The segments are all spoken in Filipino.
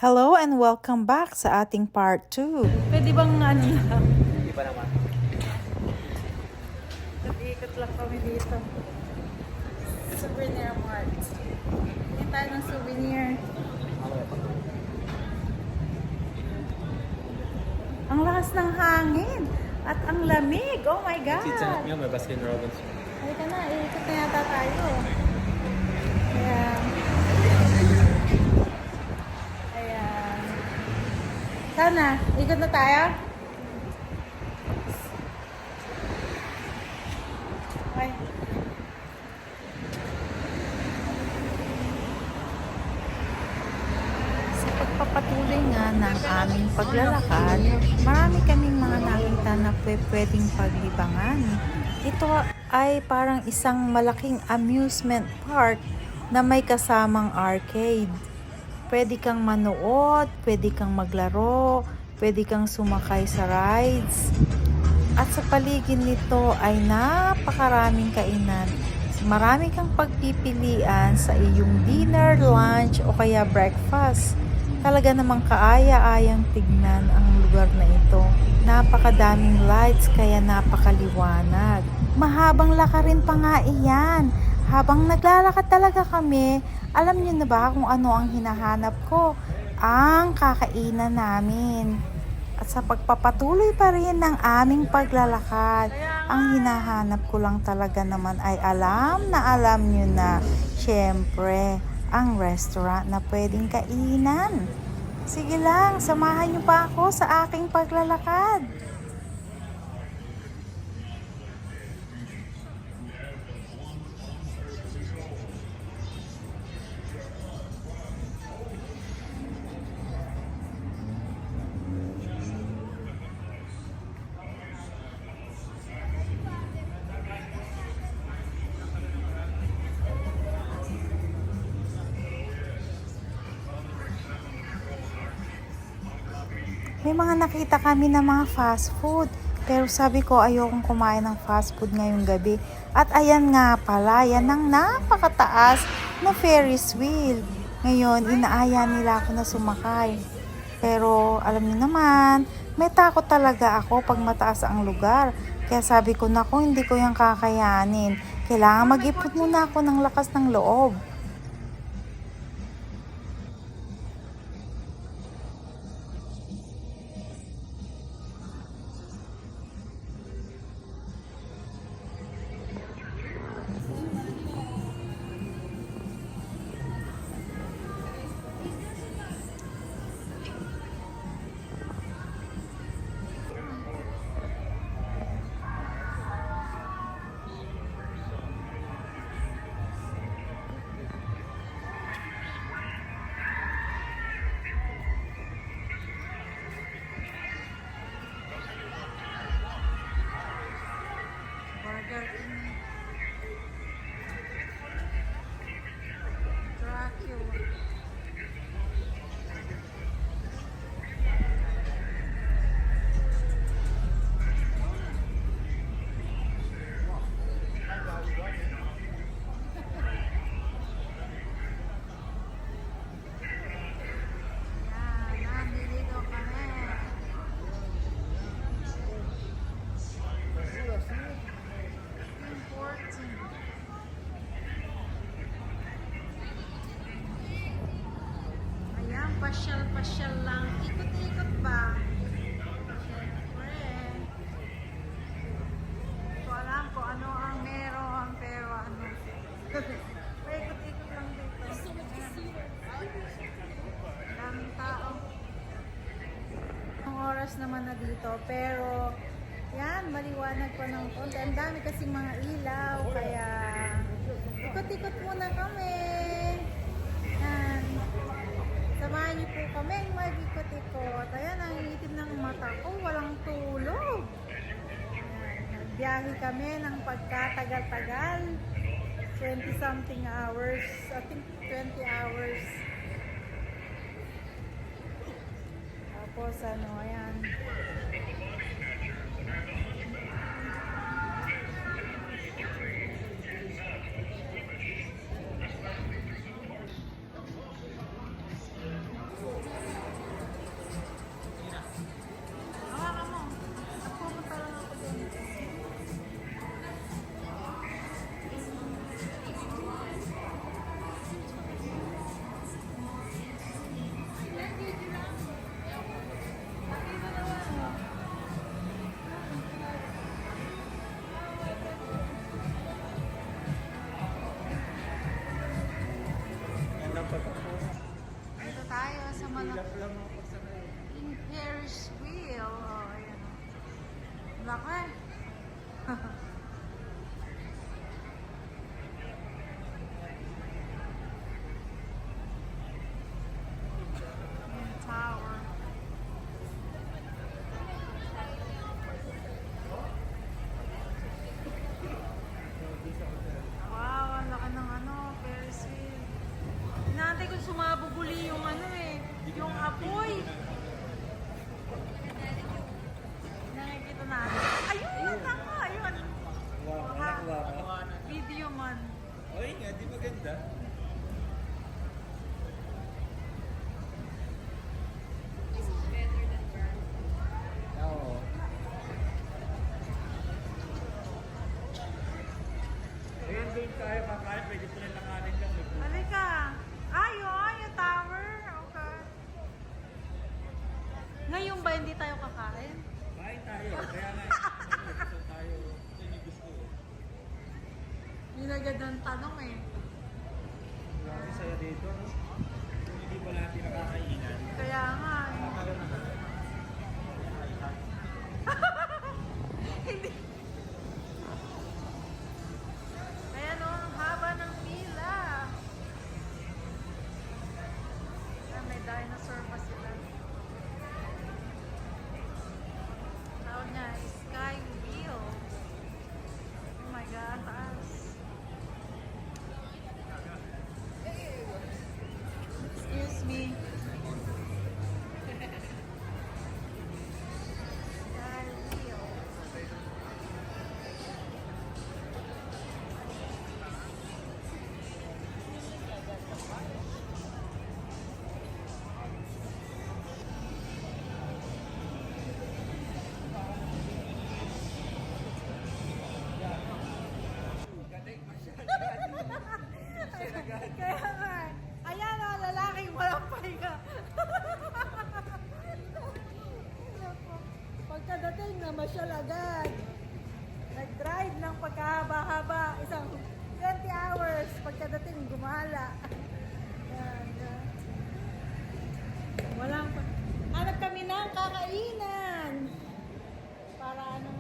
Hello and welcome back sa ating part 2. Pwede bang ano lang? Hindi pa naman. Ikot lang kami dito. Souvenir mart. Hindi tayo ng souvenir. Ang lakas ng hangin. At ang lamig. Oh my God. Sitsa nyo, may Baskin Robbins. Halika na, ikot na yata tayo. Ayan. Ayan. Sana, ikot na tayo? Okay. Sa pagpapatuloy nga ng aming paglalakad, marami kaming mga nakita na pwedeng paglibangan. Ito ay parang isang malaking amusement park na may kasamang arcade. Pwede kang manood, pwede kang maglaro, pwede kang sumakay sa rides. At sa paligid nito ay napakaraming kainan. Marami kang pagpipilian sa iyong dinner, lunch o kaya breakfast. Talaga namang kaaya-ayang tignan ang lugar na ito. Napakadaming lights kaya napakaliwanag. Mahabang lakarin pa nga iyan. Habang naglalakad talaga kami, alam niyo na ba kung ano ang hinahanap ko? Ang kakainan namin. At sa pagpapatuloy pa rin ng aming paglalakad, ang hinahanap ko lang talaga naman ay alam nyo na, syempre, ang restaurant na pwedeng kainan. Sige lang, samahan niyo pa ako sa aking paglalakad. May mga nakita kami na mga fast food. Pero sabi ko ayokong kumain ng fast food ngayong gabi. At ayan nga pala, yan ang napakataas na Ferris wheel. Ngayon, inaaya nila ako na sumakay. Pero alam niyo naman, may takot talaga ako pag mataas ang lugar. Kaya sabi ko, naku, hindi ko yan kakayanin. Kailangan mag-ipon muna ako ng lakas ng loob. Burger King. Dracula. Yan, nandito kami. Ayan, pasyal-pasyal lang. Ikot-ikot ba? Siyempre. Hindi ko alam kung ano ang meron, pero ano. Paikot-ikot lang dito. Daming tao. Ang oras naman na dito, pero yan, maliwanag pa ng konti. Ang dami kasing mga ilaw, kaya ikot-ikot muna kami. Yan. Samahan niyo po kami mag-ikot-ikot. Ayan, ang itim ng mata ko, walang tulog. Ayan, nagbiyahe kami ng pagkatagal-tagal. 20 something hours. I think 20 hours. Tapos ano, ayan. tayo sa Hilap lang ako pagsakay. in Ferris wheel. Oh, ayan. Laki. Yung tower. Wow, ang laki ng Ferris wheel. Hinantay ko sumabog uli yung yung apoy. Nakikita natin. Ayun, ako, ayun. Nakuha ka. Video man. Oy nga, di maganda. Oo. Ayun, doon tayo kakain. Pwede sila lakarin lang. Halika. Ayun, yung tower. Okay. Ngayon ba hindi tayo kakain? Kain tayo. Kaya nga, gusto tayo. Ito yung gusto ko. Yun agad ang tanong eh. Wala akong saya dito, no? Kung hindi pa natin nakakainan. Kaya nga eh. Nakakaroon na tayo. Hindi. Ayan o, ang haba ng pila. Ah, may dinosaur pa sila. Tawag niya, sky wheel. Oh my God, taas. Excuse me. Sky wheel. Kaya nga, ayan o, lalaking walang pahinga. Pagkadating na masyal agad. Nag-drive ng pagkahaba-haba, isang 20 hours. Pagkadating, gumala. Yan, yan. Walang pa. Hanap kami ng kakainan. Para ano.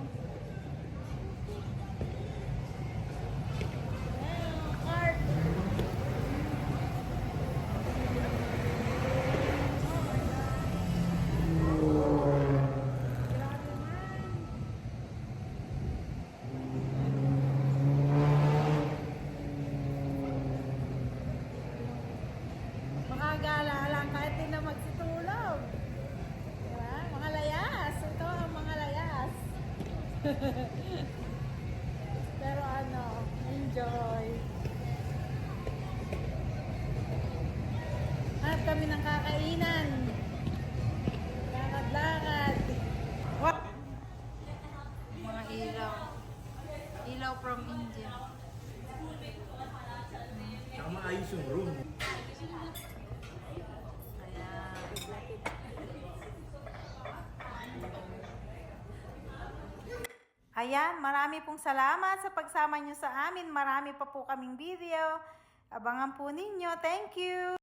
Ayan, cart. Grabe man. Makagala lang kahit di na magsitulog. Diba? Mga layas. Ito ang mga layas. Pero enjoy. Hanap kami ng kakainan. Lakad-lakad. What? Mga ilaw. Ilaw from India. Saka maayos yung room. Ayan. Ayan, marami pong salamat sa pagsama nyo sa amin. Marami pa po kaming video. Abangan po ninyo. Thank you!